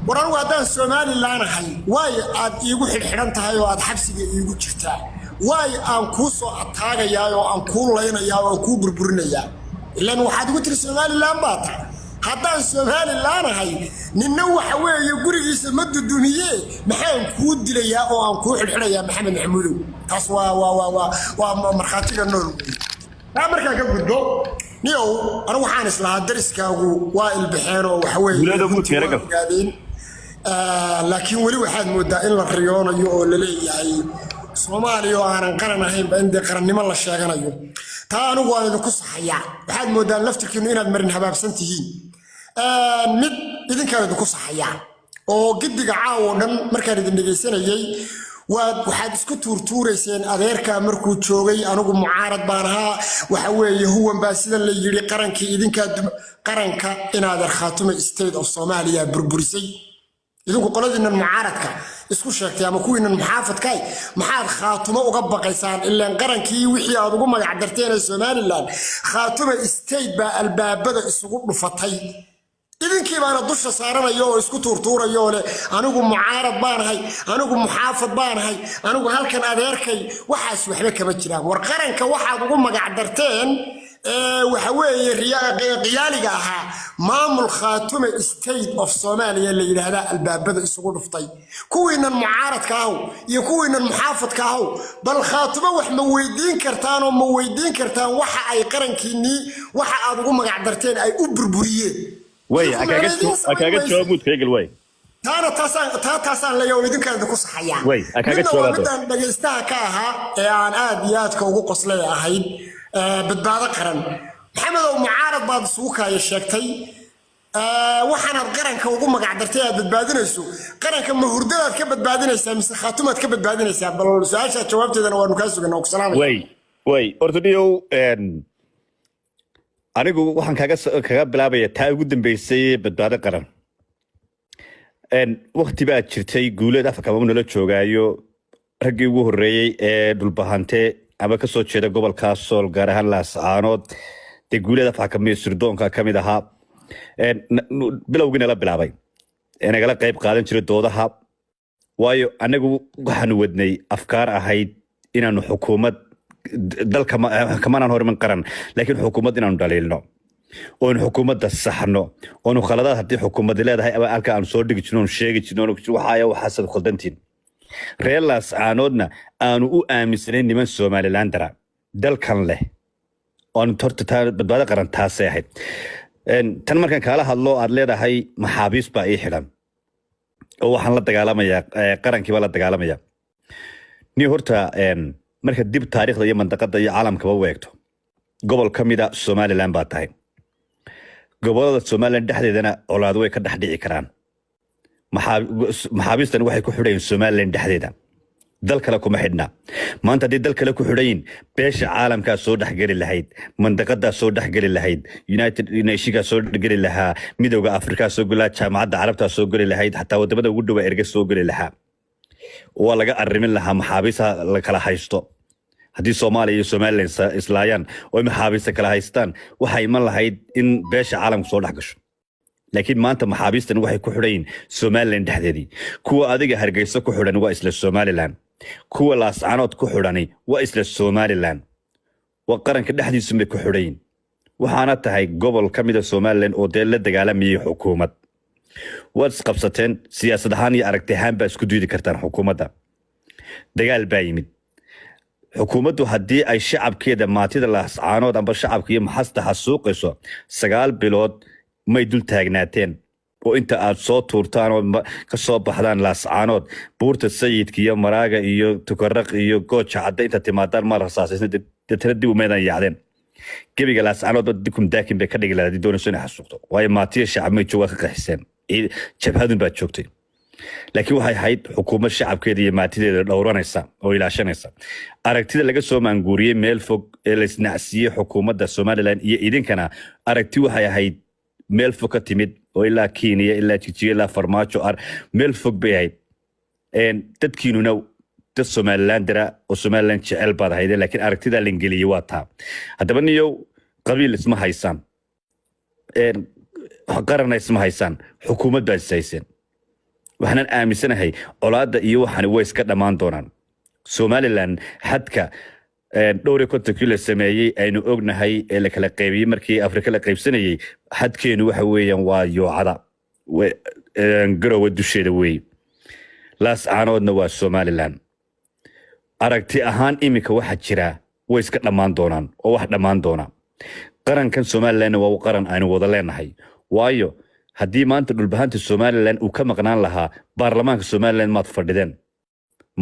ورانو هادان سومالي لان هاي واي اد ايغو خيرخيران تahay oo aad xabsiga iigu jirtaa waay aan ku soo ataagayaa oo aan ku leynayaa oo ku burburinayaa ilaan waxaad ugu tiri Soomaali laan baata haddaan Soomaali laan ahay ninna waxa weeye gurigiisa ma dudumiye maxaan ku dilayaa oo aan ku xirxirayaa Maxamed Maxamuudow taas waa marxatiga nool marka ka gudbo niyow ana waxaan islaa dariskaagu waa ilbixeen oo waxa weeye laakiin wali waxaad moodaa in la riyoonayo oo la leeyahay Soomaaliya oo aanan qaran ahayn ba inta qarannimo la sheeganayo taa anigu waan idinku saxayaa waxaad moodaa laftirkiinu inaad marin habaabsan tihiin mid idinkaan idinku saxayaa oo gidiga caawo dhan markaan idin dhageysanayay waxaad isku tuurtuureyseen adeerka markuu joogay anigu mucaarad baan ahaa waxa weeye huwan baa sida la yiri qarankii idinka qaranka inaad Khaatume State of Somalia burburisay idinku qoladina mucaaradka isku sheegtay ama kuwiinan muxaafadkay maxaad Khaatume uga baqaysaan ilaa qarankii wixii aad ugu magac darteen Somaliland Khaatume State ba albaabada isugu dhufatay idinkii baana dusha saaranayo oo isku tuurtuurayo leh anigu mucaarad baan ahay anigu muxaafad baan ahay anigu halkan adeerkay waxaas waxba kama jiraan war qaranka waxaad ugu magac darteen waxa weeye qiyaaliga ahaa maamul Khaatume State of Somalia la yiraahdo albaabada isugu dhuftay kuwiinan mucaaradka ah iyo kuwiinan muxaafadka ah bal Khaatume wax ma weydiin kartaan oo ma weydiin kartaan waxa ay qarankiini waxa aad ugu magac darteen ay u burburiyeen way akaga jawaabud feegal way taasaan la yow idinka idinku saxayaa way akaga jawaabad dhageystaha ka ahaa ee aan aad iyo aad ka ugu qoslay ahayd badbaado qaran maxamed oo mucaarad baad isugu kaaya sheegtay waxaan qaranka ugu magac dartay aad badbaadinayso qaranka ma hurdadaad ka badbaadinaysaa mise Khaatumaad ka badbaadinaysaa bal su'aasha jawaabteedana waanu ka sugnaa oo salaamay way ortodiyo anigu waxaan kaga bilaabaya taa ugu dambeysay badbaado qaran waqti baa jirtay guuleed Afrika ma nala joogaayo raggii ugu horeeyay ee dhulbahante ama ka soo jeeda gobolka Sool gaar ahaan Laascaanood de guuleed Afrika Sirdoonka kamid ahaa bilowgiina la bilaabay inagala qayb qaadan jiray doodaha waayo anagu waxaan wadnay afkaar ahayd inaanu xukuumad dalka kamaanaan horman qaran laakiin xukuumad inaanu dhaliilno oo in xukuumadda saxno oo khaladaad hadii xukuumad leedahay ama halka aan soo dhigi jirno sheegi jirno waxaasad khaldantiin reer Laascaanoodna aanu u aaminsanayn niman Somaliland dalkan leh oo torta badbaado qaran taasay ahayd tan markaan kala hadlo aad leedahay maxaabiis baa ii xiran oo waxaan la dagaalamayaa qarankii baa la dagaalamaya ni horta marka dib taariikhda iyo mandaqada iyo caalamka ba weegto gobol kamida Somaliland baa tahay gobolada Somaliland dhexdeedana colaad way ka dhaxdhici karaan maxaabiistan waxay ku xidhayeen Somaliland dhexdeeda dal kale kuma xidhna maanta hadii dal kale ku xidhayin beesha caalamka soo dhaxgali lahayd mandaqada soo dhaxgali lahayd United Nations soo dhaxgali lahaa midowga Afrika soo gala jaamacadda carabta soo gali lahayd hatta wadamada ugu dhow erga soo gali lahaa oo laga arrimin lahaa maxaabiista la kala haysto hadii Soomaaliya iyo Somaliland islaayaan oo maxaabiista kala haystaan waxay ma lahayd in beesha caalamka soo dhaxgasho laakiin maanta maxaabiistan waxay ku xidhayin Somaliland dhexdeedii kuwa adiga Hargeysa ku xidhan waa isla Somaliland kuwa Laascaanood ku xidhani waa isla Somaliland waa qaranka dhexdiisu ma ku xidhayin waxaana tahay gobol kamid ah Somaliland oo la dagaalamay xukuumad waad qabsateen siyaasad ahaan iyo aragti ahaan baa isku diidi kartaan xukuumadda dagaal baa yimid xukuumaddu hadii ay shacabkeeda maatida Laascaanood amba shacabkiyo maxasta xasuuqayso 9 bilood may dul taagnaateen oo inta aad soo tuurtaan oo ka soo baxdaan Laascaanood buurta sayidka iyo maraaga iyo tukaraq iyo gooja cadda inta timaadaan ma rasaasaysan dib u meedan yaacdeen gabiga Laascaanood dikum daakin bay ka dhigi lahayd doonayso inay xasuuqto way maatiyo shacab may jooga ka qaxiseen jabhadun baa joogtay laakiin waxay hayd xukuumad shacabkeeda iyo maatideeda dhowranaysa oo ilaashanaysa aragtida laga soo maanguuriyay meel fog ee la isnacsiiyay xukuumadda Somaliland iyo idinkana aragti waxay ahayd meel fog ka timid oo ilaa Kenya ilaa Jigjiga ilaa Farmaajo meel fog bay ahayd dadkiinuna dad Somaliland oo Somaliland jecel baad ahayd laakiin aragtida la ingiliyo waa taa haddaba niyow qabiil isma haysan qaran isma haysan xukuumad baa isaysan waxaan aaminsanahay colaadda iyo waxaan way iska dhamaan doonaan Somaliland xadka dhowr iyo konton kilo sameeyay aynu ognahay ee la kala qaybiyay markii Afrika la qaybsanayay xadkeenu waxa weeyaan waa yoocada garowe dusheeda weey laas caanoodna waa Somaliland aragti ahaan imika waxa jira way iska dhamaan doonaan oo wax dhamaan doona qarankan Somaliland waa qaran aynu wada leenahay waayo haddii maanta dhulbahanta Somaliland uu ka maqnaan lahaa baarlamaanka Somaliland maad fadhideen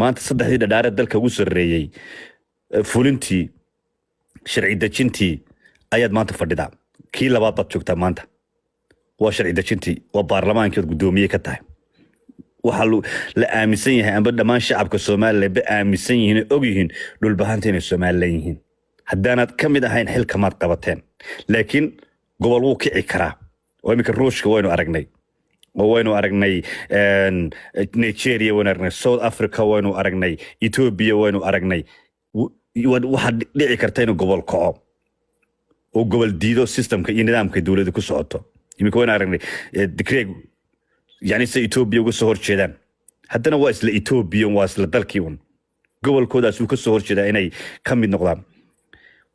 maanta saddexdii dhadhaare dalka ugu sareeyay fulintii sharci dejintii ayaad maanta fadhidaa kii labaad baad joogtaa maanta waa sharci dejintii waa baarlamaanka gudoomiye ka tahay waxa la aaminsan yahay amba dhamaan shacabka Soomaaliland ba aaminsan yihiin og yihiin dhulbahanta inay Soomaaliland yihiin haddaanad ka mid ahayn xilka maad qabateen laakiin gobol wuu kici karaa oo imika ruushka waynu aragnay Nigeria waynu aragnay South Africa waynu aragnay Ethiopia waynu aragnay waxa dhici karta inuu gobol kaco oo gobol diido systemka iyo nidaamka dawladda ku socoto imika waynu aragnay decree يعني سي إثيوبيا وسهر شدان حتى نواس لإثيوبيا واس للدلكيون قبل كودا سوق السهر شدا إني كم من نقطة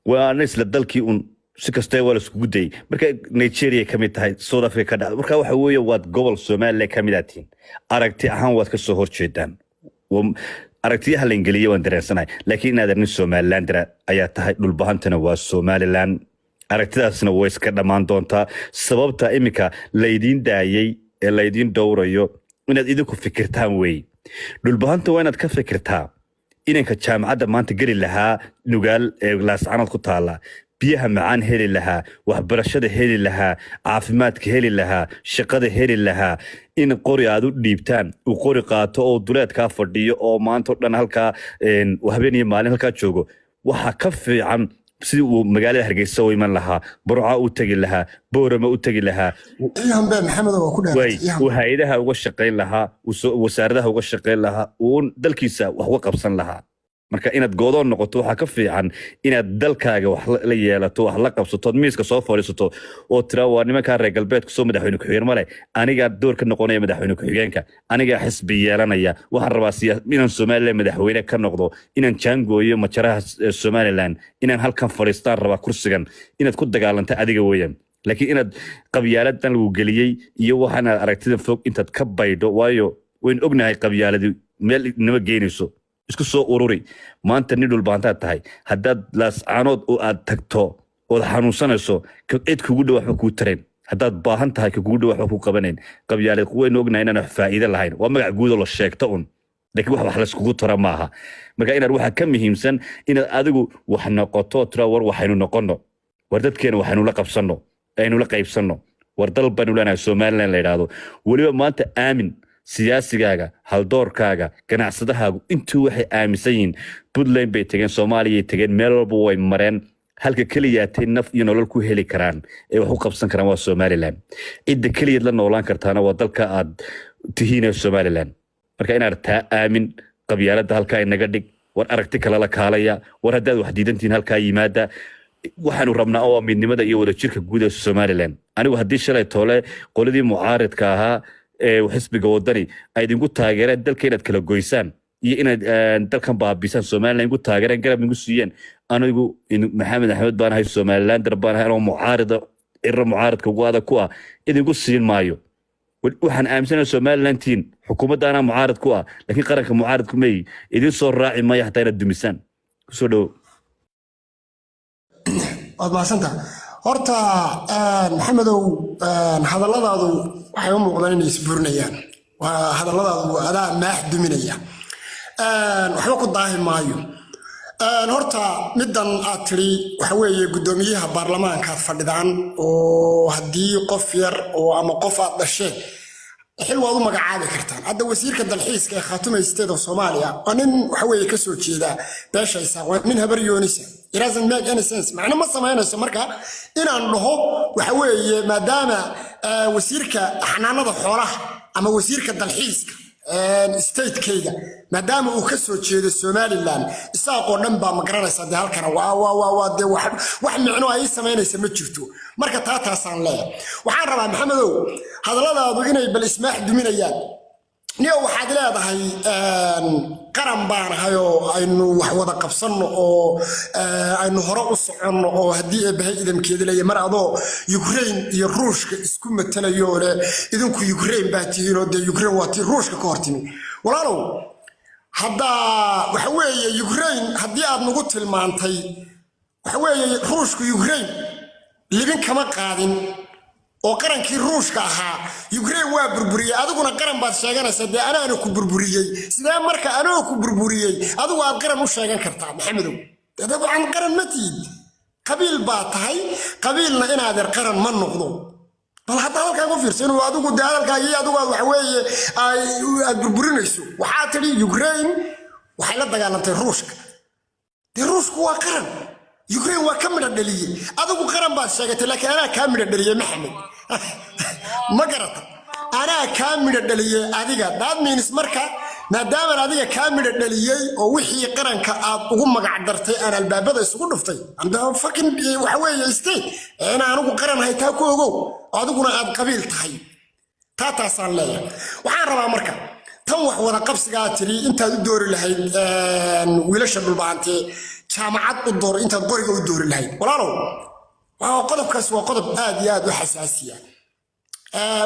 وناس للدلكيون سكستي ولا سكودي مركا نيجيريا كم تهاي سود أفريقيا دا مركا وحوي وات قبل الصومال كم داتين أركتي أهم وات كسهر شدان أركتي هالإنجليزية وندرسنا لكن هذا الصومال لاندرا أيات هاي للبهانتنا والصومال لان أركتي أصلا ويس كذا ما دونتا سبب تا إمك ليدين دايي laydin dowrayo inaad idinku fikirtaan way dhulbahanta waa inaad ka fikirtaa inanka jaamacadda maanta geli lahaa nugaal ee laascanad ku taala biyaha macaan heli lahaa waxbarashada heli lahaa caafimaadka heli lahaa shaqada heli lahaa in qori aad u dhiibtaan uu qori qaato oo duleedka fadhiyo oo maanta dhan halka habeen iyo maalin halka joogo waxa ka fiican sidii uu magaalada Hargeysa u iman lahaa Burco u tagi lahaa Boorama u tagi lahaa Iyaanba Maxamed oo ku dhaafay oo hay'adaha uga shaqeyn lahaa wasaaradaha uga shaqeyn lahaa oo dalkiisa wax uga qabsan lahaa marka inaad goodoon noqoto waxa ka fiican inaad dalkaaga wax la yeelato wax la qabsato miiska soo fariisato oo tira waa nimanka reer galbeedka soo madaxweyne ku xirmale aniga door ka noqonaya madaxweyne ku xigeenka aniga xisbi yeelanaya waxaan rabaa inaan Soomaaliland madaxweyne ka noqdo inaan jaangooyo majaraha Somaliland inaan halkan fariistaan rabaa kursigan inaad ku dagaalanta adiga weeyaan laakiin inaad qabyaaladdan lagu galiyay iyo waxaan aragtida fog intaad ka baydo waayo weyn ognahay qabyaaladu meel inaba geenayso isku soo ururi maanta nin dhulbaanta tahay haddaad laas caanood oo aad tagto oo xanuunsanayso cid kugu dhow wax ku tareen haddaad baahan tahay kugu dhow wax ku qabaneen qabyaalad weyn ognahay inaan faa'iido lahayn waa magac guud oo la sheegto laakiin wax la iskugu tara maaha marka inaad waxa ka muhiimsan inaad adigu wax noqoto tira war waxaynu noqono war dadkeena waxaynu la qabsano aynu la qaybsano war dalban ulana Soomaaliland la yiraahdo waliba maanta aamin siyaasigaaga haldoorkaaga ganacsadahaagu intuu waxay aaminsan yihiin Puntland bay tageen Soomaaliya tageen meel walba way mareen halka kaliya tay naf iyo nolol ku heli karaan ee wax u qabsan karaan waa Somaliland cidda kaliya la noolaan kartaana waa dalka aad tihiin Somaliland marka inaad taa aamin qabyaaladda halka inaga dhig war aragti kala la kaalaya war haddaad wax diidantiin halka yimaada waxaanu rabnaa oo midnimada iyo wadajirka guud ee Somaliland anigu haddii shalay toole qoladii mucaaradka ahaa xisbiga wadani ay idinku taageereen dalka inaad kala goysaan iyo inaad dalkan baabiisaan Soomaaliland idinku taageereen garab idinku siiyeen anigu Maxamed Axmed baan ahay Somaliland baan ahay oo mucaaradka ugu ku ah idinku siin maayo waxaan aaminsanahay Somaliland tiin xukuumadana mucaarad ku ah laakiin qaranka mucaarad ku meey idin soo raaci maayo hataa inaad dumisaan soo dhow maasanta horta Maxamedow hadalladaadu waxay u muuqdaan inay isbuurnayaan waa hadalladaadu adaa maax duminaya waxba ku daahi maayo horta middan aad tiri waxa weeye gudoomiyaha baarlamaanka fadhidaan oo haddii qof yar oo ama qof aad dhasheen xil waad u magacaabi kartaan hadda wasiirka dalxiiska ee khaatumeysteeda Soomaaliya waa nin waxa weeye ka soo jeeda beeshaysa waa nin habar yoonisa it doesn't make any sense macna ma sameynayso marka inaan dhaho waxa weeye maadaama wasiirka xanaanada xoolaha ama wasiirka dalxiiska state-kayga maadaama uu ka soo jeedo Somaliland isaaqoo dhan baa magaranaysa de halkana waa de wax micno ay sameynaysa ma jirto marka taasaan leeyahay waxaan rabaa Maxamedow hadalladaadu inay bal ismaax duminayaan niyo waxaad leedahay qaran baan hayo aynu wax wada qabsanno oo aynu hore u soconno oo haddii eebahay idamkeeda leeyahay mar adoo Ukraine iyo Ruushka isku matalayo le idinku Ukraine baa tihiin oo dee Ukraine waa tii Ruushka ka hortimi walaalow hadda waxa weeye Ukraine haddii aad nagu tilmaantay waxa weeye Ruushka Ukraine libin kama qaadin oo qarankii Ruushka ahaa Ukraine waa burburiyay adiguna qaran baad sheeganaysaa dee anaana ku burburiyay sidee marka anoo ku burburiyay adigu aad qaran u sheegan kartaa maxamedow dabcan qaran ma tiid qabiil baa tahay qabiilna inaad qaran ma noqdo bal hadda halkaa ku fiirsan oo adigu dee hadalkaagii adigu waxa weeye aad burburinayso waxaa tiri Ukraine waxay la dagaalantay Ruushka dee Ruushku waa qaran Ukraine waa ka midha dhaliyay adigu qaran baad sheegatay laakiin anaa ka midha dhaliyay maxamed ma garata anaa ka midha dhaliyay adiga that means marka maadaama adiga ka midha dhaliyay oo wixii qaranka aad ugu magac dartay aan albaabada isugu dhuftay anda fucking waxa weeye state ana anigu qaran haytaa ku ogow adiguna aad qabiil tahay taasaan leeyahay waxaan rabaa marka tan wax wada qabsigaa tiri intaad u doori lahayd wiilasha dhulbaantee jaamacad u door intaad qoriga u doori lahayd walaalow waa qodobkaas waa qodob aad iyo aad u xasaasiya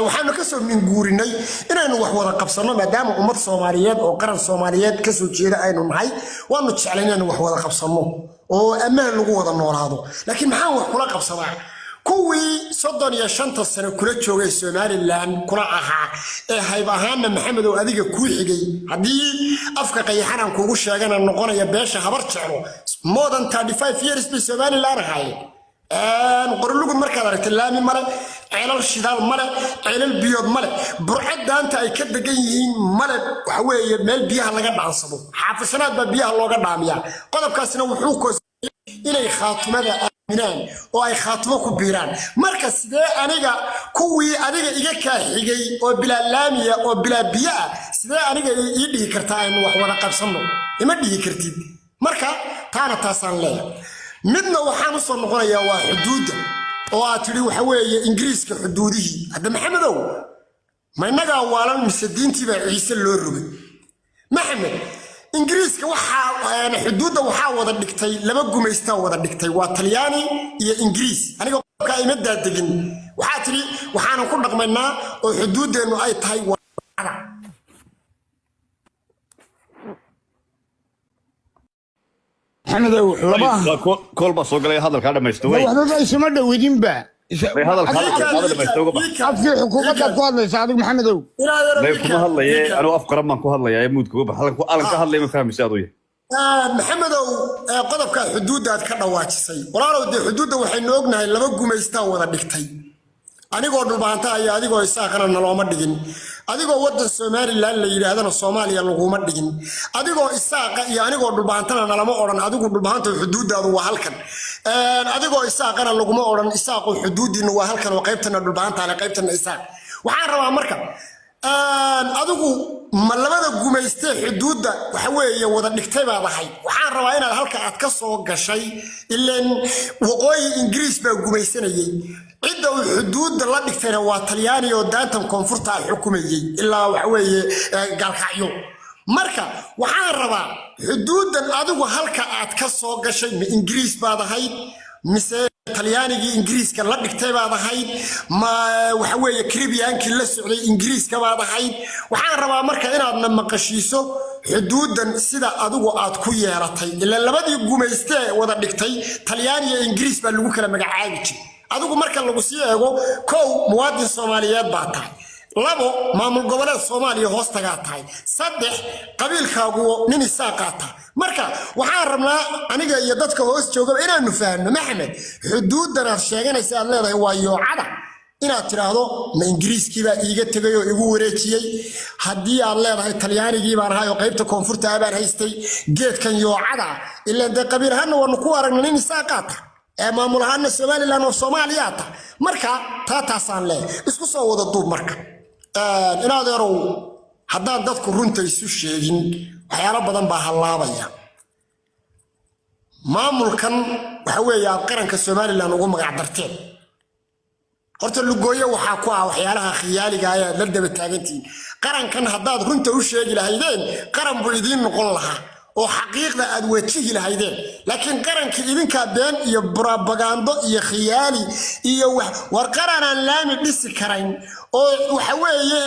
waxaanu ka soo minguurinay inaynu wax wada qabsano maadaama ummad Soomaaliyeed oo qaran Soomaaliyeed ka soo jeeda aynu nahay waanu jeclayn inaynu wax wada qabsano oo ammaan lagu wada noolaado laakiin maxaan wax kula qabsanaa kuwii 35 sano kula joogay Somaliland kuna ahaa ee hayb ahaana maxamedow adiga ku xigay hadii afka qayaxan kuugu sheegana noqonaya beesha habar jeclo more than 35 years bi Somaliland ahay qorlugu markaad aragtay laami male ceelal shidaal male ceelal biyood male burcadaanta ay ka degan yihiin male waxa weeye meel biyaha laga dhaansado xaafisanaad baa biyaha looga dhaamiyaa qodobkaasina wuxuu ko inay khaatumada aaminaan oo ay khaatumo ku biiraan marka sidee aniga kuwii adiga iga ka xigay oo bilaa laamiya oo bilaa biyaa sidee aniga ii dhigi kartaa in wax wada qabsano ima dhigi kartid marka taasaan leeyahay midna waxaan u soo noqonayaa waa xuduudda oo aad tiri waxa weeye Ingiriiska xuduudihii hadda maxamedow ma inaga waalan mise diintii baa ciise loo rogay maxamed Ingiriiska waxa xuduudda waxa wada dhigtay laba gumaysta wada dhigtay waa Talyaani iyo Ingiriis aniga ka imada degin waxa tiri waxaan ku dhaqmaynaa oo xuduudeenu ay tahay حمدو لبا كل بس وقال هذا الكلام ما يستوي هذا ليس مدة ويدين با هذا ما يستوي أفكي حكومة كوالي سعدك محمدو لا يكون هلا يا أنا أفكر ما كون هلا يا يموت كوب هلا أنا كهلا ما فاهم سعدوي محمدو قدبك حدود هاد كدواجسay walaalow de xuduudda waxaynu ognahay laba gumaysta wada dhigtay anigoo dhulbaanta ayaa adigoo isaaqana nalooma dhigin adigoo wadan Soomaaliland la yiraahdana Soomaaliya laguma dhigin adigoo isaaqa iyo anigoo dhulbaantana nalama oran adigu dhulbaanta xuduudaadu waa halkan adigoo isaaqana laguma oran isaaqo xuduudiina waa halkan oo qaybtana dhulbaanta la qaybtana isaaq waxaan rabaa marka adigu ma labada gumaystay xuduudda waxa weeye wada dhigtay baa ahay waxaan rabaa inaad halka aad ka soo gashay ileen waqooyi Ingiriis baa gumaysanayay cidda xuduudda la dhigtayna waa Talyaani oo daantan koonfurta xukumayay ilaa waxa weeye galkacyo marka waxaan rabaa xuduuddan adigu halka aad ka soo gashay ma Ingiriis baad ahayd mise Talyaanigii Ingiriiska la dhigtay baad ahayd ma waxa weeye Caribbean-kii la socday Ingiriiska baad ahayd waxaan rabaa marka inaad maqashiiso xuduuddan sida adigu aad ku yeeratay ilaa labadii gumaystay wada dhigtay Talyaani iyo Ingiriis baa lagu kala magacaabi jiray adigu marka lagu sii eego kow muwaadin Soomaaliyeed baa tahay labo maamul goboleed Soomaaliya hoostaga tahay saddex qabiilkaagu nin isaaqata marka waxaan rabnaa aniga iyo dadka hoos jooga inaanu fahanno maxamed xuduuddan aad sheeganaysa aad leedahay waa yoocada inaad tiraahdo ma Ingiriiskii baa iiga tagay oo igu wareejiyay haddii aad leedahay Talyaanigii baan ahay oo qaybta koonfurta baan haystay geedkan yoocada ilaa de qabiil ahaan waanu ku aragnay nin isaaqata maamul ahaan Somaliland oo Soomaaliyaata marka taasaan leeyahay isku soo wada duub marka inaad yarow haddaan dadku runta isu sheegin waxyaalo badan baa halaabaya maamulkan waxa weeye qaranka Somaliland ugu magac darteen horta lugooyo waxaa ku ah waxyaalaha khiyaaliga ah ee la daba taagantiin qarankan haddaad runta u sheegi lahaydeen qaran buu idiin noqon lahaa oo xaqiiqda aad wajihi lahaydeen laakiin qarankii idinkaa been iyo propaganda iyo khiyaali iyo war qaran aan laami dhisi karayn oo waxa weeye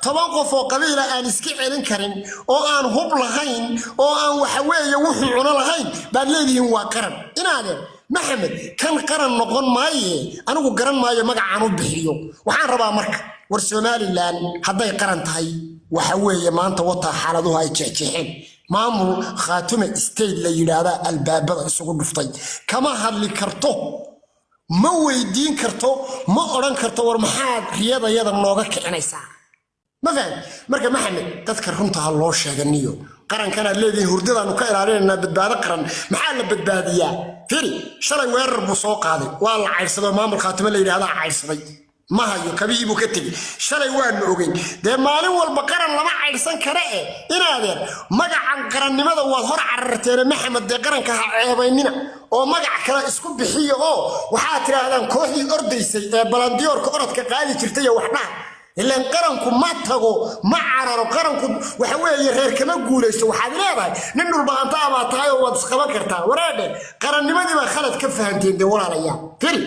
10 qof oo qabiila aan iska celin karin oo aan hub lahayn oo aan waxa weeye wuxuu cuno lahayn baad leedihiin waa qaran inaadeen maxamed kan qaran noqon maaye anigu garan maayo magacaan u bixiyo waxaan rabaa marka war Somaliland hadday qaran tahay waxa weeye maanta wata xaaladuhu ay jeexjeexeen maamul khaatume state la yiraahdo albaabada isugu dhuftay kama hadli karto ma weydiin karto ma oran karto war maxaad riyadayada nooga kicinaysaa ma fahad marka maxamed dadka runta loo sheeganiyo qarankan aad leedihiin hurdadaanu ka ilaalinayna badbaado qaran maxaa la badbaadiyaa firi shalay weerar buu soo qaaday waa la cayrsaday maamul khaatume la yiraahdo cayrsaday ما هي كبير بكتب شلي وين أوجين ده مالي والبقرة لما عيسان كرائه إن هذا مجا عن قرن لماذا وظهر عرتين محمد ده قرن كهعبيننا أو مجا كلا اسكوب بحية وحاتر هذا كوهي أرضي بلنديور كأرض كقاعدة ترتيه وحنا إلا إن قرنكم ما تجوا ما عرر قرنكم وحوي غير كما جولش وحد لا نمر بعنطاء ما تايو وتسخبا كرتا وراده قرن لماذا ما خلت كفها أنتين ده ولا ريا فيل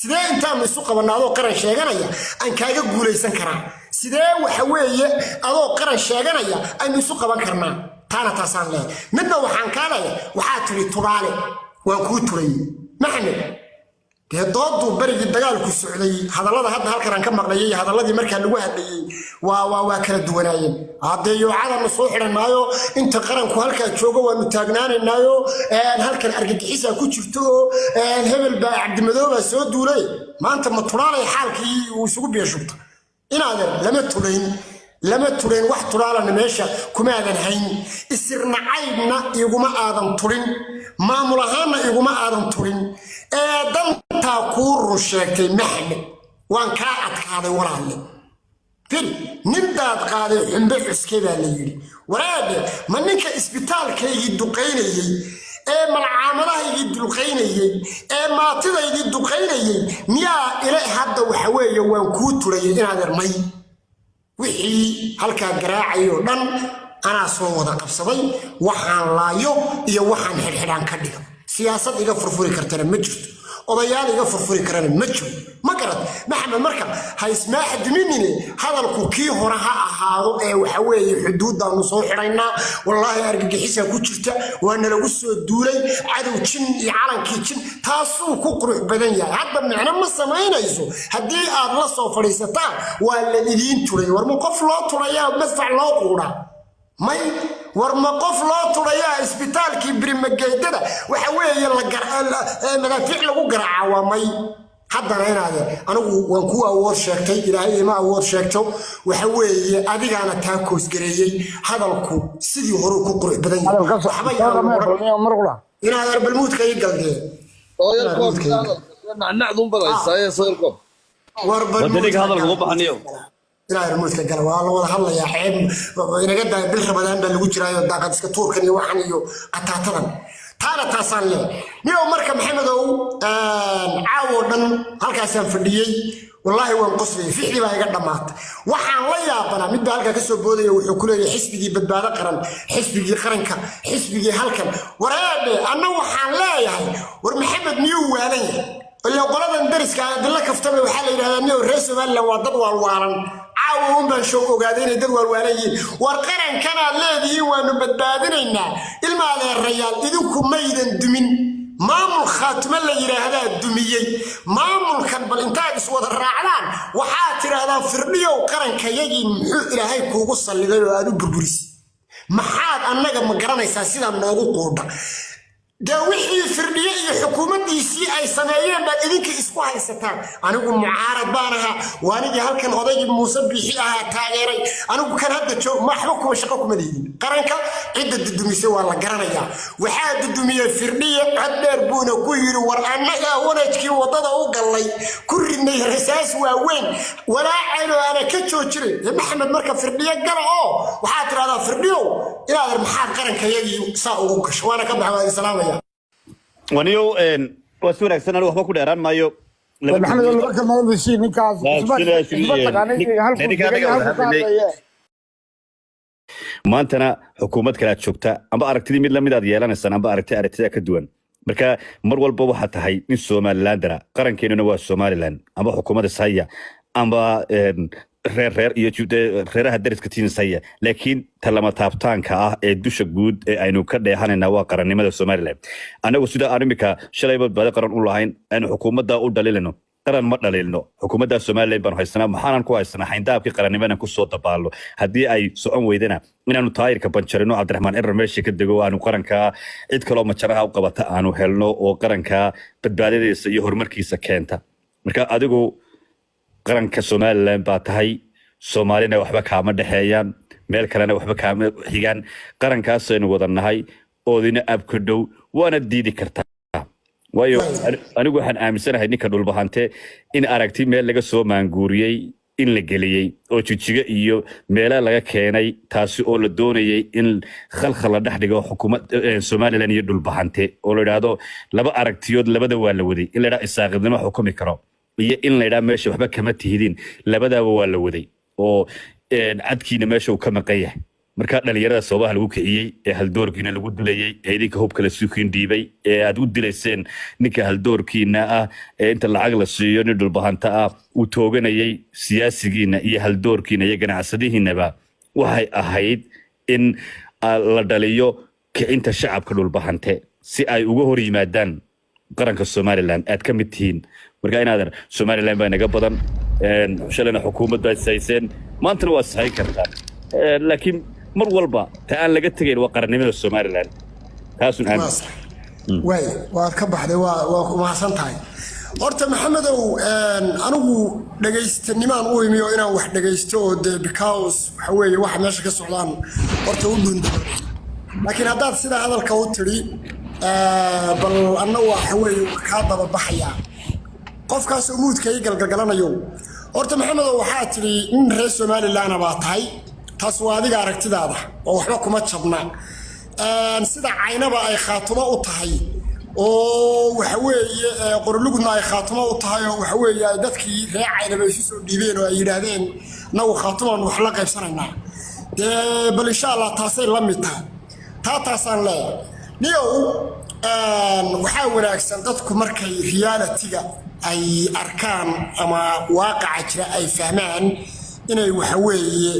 sidee intaan isuq qabanaado qaran sheeganaya aan kaaga guuleysan karaa sidee waxa weeye adoo qaran sheeganaya aan isuq qaban karnaa taana taasaan leeyahay midna waxaan kaalaya waxa tiri turaale waan ku turay maxamed doodu barigi dagaalku socday hadallada hadda halkan ka maqlayay hadalladii markaa lagu hadlayay waa kala duwanaayeen hadeeyo cadan soo xiranaayo inta qaranku halka joogo waanu taagnaanaynayo halkan argagixisa ku jirto hebel baa cabdimadooba soo duulay maanta ma turaalay xaalkii uu isugu beeshubta inaadan lama tulayn wax tulaalana meesha kuma aadan hayn isirna caybna iguma aadan tulin maamul ahaanna iguma aadan tulin dantaa kuu run sheegtay maxamed waan kaa adkaaday walaalle fil nindaad qaaday xumbe cuskay baa la yidhi waraade ma ninka isbitaalkaygii duqaynayey malcaamadahaygii duqaynayey maatidaydii duqaynayey miyaa ila hadda waxa weeye waan kuu tulayay inaad ermay wixii halkaa garaacayo dhan anaa soo wada qabsaday waxaan laayo iyo waxaan xidhxidhaan ka dhigo siyaasad iga furfuri kartana ma jirto odayaal iga furfuri karana ma jiro ma garad maxamed marka ha ismaax duminine hadalku kii hore ha ahaado waxa weeye xuduudaanu soo xidhaynaa wallaahi argagixisa ku jirta waana lagu soo duulay cadow jin iyo calankii jin taasuu ku qurux badan yahay hadda micno ma samaynayso haddii aad la soo fadhiisataan waa la idiin tulay war ma qof loo tulayaa madfac loo quudhaa may war ma qof loo tulayaa isbitaalkii birimageydada waxa weeye madaafiic lagu garaaca waa may haddana inaade anigu waan ku awood sheegtay ilaahay ima awood sheegto waxa weeye adigaana taa koosgareeyey hadalku sidii hore ku qurux badan yahay waxba yaa inaad arbalmuudka ii galdee nacnacdun badaysaa sawirkood wadaniga hadalku u baxaniyo إلى الملك قال والله هلا يا حين إن قد بالرمضان بالوجرة يوداقد سكتوركني وحنيو قطعتنا تانا تصل لي اليوم مركب محمد عاودا هالكاسان فديي والله وانقصني في حلي ما يقدم مات وحن لا يابنا مد هالكا كسو بودي وحكولي حسبي بدباده قرن حسبي قرنكا حسبي هالكن ورابي انا وحن لا ياهي ور محمد ميو واني اللي قولنا ندرس كان دلك افتبي وحال يراهدان انه رئيس مال waa dad walwaalan caawun baan soo ogaadeen dad walwaalayiin war qaran kana leedii waanu badbaadinaynaa ilmaale rayaal idinku maydan dumin maamul khaatime la yiraahdo dumiyay maamulkan bal intaad is wada raacdaan waxa tiraahdaa firdhiyo qaranka yagii muxuu ilaahay kuugu saliday oo aad u burburis maxaad annaga ma garanaysaa sida noogu qoodha داوحي فردية حكومتي أي سنوية بعد إذنك إسقاط الستان أنا أقول معارض بانها وأنا جهل كان قضية مصبيحها تاجري أنا أقول كان هذا شو ما حبكم وشقكم مدين قرنك عدة الدمية ولا قرنيا وحاد الدمية فردية عدر بونا كير ورأنا هنا تكي وضد أوقل لي كل النهر أساس وين ولا عينه أنا كتشوتري محمد مركب فردية قرأ وحاطر هذا فرديو إلى هذا المحاد قرنك يجي ساوقش وأنا كم حوالي سلام ونيو waa si wanaagsan anigu waxba ku dheeraan maayo محمد لو كان ما بيصير نكاس maantana xukuumad kale aad joogta amba aragtidii mid lamid aad yeelanaysaan amba aragtida ka duwan marka mar walba waxa tahay in Somalilandra qarankeenuna waa Somaliland amba xukuumadda saya amba reer iyo reeraha dariska tiinsaya laakiin talama taabtaanka ah ee dusha guud ee aynu ka dheehanayna waa qarannimada Somaliland anagu sida arrimika shalay badbaado qaran u lahayn aynu xukuumadda u dhaliilno qaran ma dhaliilno xukuumadda Somaliland baan haysanaa maxaan ku haysanaa xindaabkii qarannimada ku soo dabaalo hadii ay socon weydana inaanu taayirka banjarino Cabdiraxmaan Erar meeshii ka dago aanu qaranka cid kale oo majaraha u qabata aanu helno oo qaranka badbaadadiisa iyo horumarkiisa keenta marka adigu qaranka Somaliland baa tahay Soomaalina waxba kaama dhaxeeyaan meel kalena waxba kaama xigaan qarankaas aynu wadanahay oodina abka dhow waana diidi kartaa waayo anigu waxaan aaminsanahay ninka dhulbahante in aragti meel laga soo maanguuriyay in la geliyay oo jijiga iyo meela laga keenay taasi oo la doonayay in khalkhal la dhaxdhigo xukuumadda Somaliland iyo dhulbahante oo la yiraahdo laba aragtiyood labada waa la waday in la yiraahdo isaaqadnimo xukumi karo iyo in la yiraahdo meesha waxba kama tihidin labadaba waa la waday oo cadkiina meesha uu ka maqan yahay marka dhalinyarada Soomaaliya lagu kiciyay ee haldoorkiina lagu dilayay ee idinka hubka la suuqin dhiibay ee aad u dilayseen ninka haldoorkiina ah ee inta lacag la siiyo nin dhulbahanta ah uu tooganayay siyaasigiina iyo haldoorkiina iyo ganacsadihiinaba waxay ahayd in la dhaliyo kicinta shacabka dhulbahante si ay uga hor yimaadaan qaranka Somaliland aad ka mid tihiin marka inaadan Somaliland baa naga badan shalana xukuumadda ay sayseen maantana waa sahay kartaa laakiin mar walba ta aan laga tagayn waa qarannimada Somaliland taasun aan way waa ka baxday waa ku mahadsan tahay horta maxamedow anigu dhageystanimaan u imiyo inaan wax dhageysto oo de because waxa weeye waxa meesha ka socdaan horta u dhunta laakiin haddaad sida hadalka u tiri bal anna waxa weeye ka daba baxaya qofkaas oo muudka ay galgalanayo horta maxamedow waxaa tiri in reer Somaliland baa tahay taas waa adiga aragtidaada oo waxba kuma jabna sida caynaba ay khaatimo u tahay oo waxa weeye qorlugna ay khaatimo u tahay oo waxa weeye ay dadkii reer caynaba isu soo dhiibeen oo ay yiraahdeen naw khaatimoon wax la qaybsanaynaa bal insha Allah taasay la mid tahay taasaan leeyahay niyow waxaa wanaagsan dadku markay reality-ga ay arkaan ama waaqaca jira ay fahmaan inay waxa weeye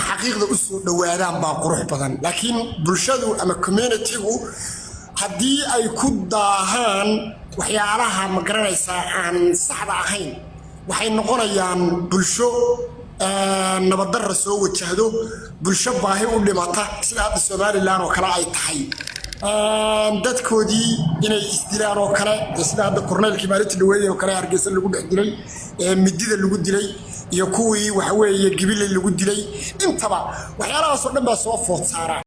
xaqiiqda u soo dhawaadaan baa qurux badan laakiin bulshadu ama community-gu haddii ay ku daahaan waxyaalaha ma garanaysaa aan saxda ahayn waxay noqonayaan bulsho nabaddarra soo wajahdo bulsho baahi u dhimata sida hadda Somaliland oo kale ay tahay dadkoodii inay isdilaan oo kale sida hadda korneelkii maalintii dhaweeyay oo kale Hargeysa lagu dhex dilay midida lagu dilay iyo kuwii waxa weeye Gibiley lagu dilay intaba waxyaalahaas oo dhan baa soo food saara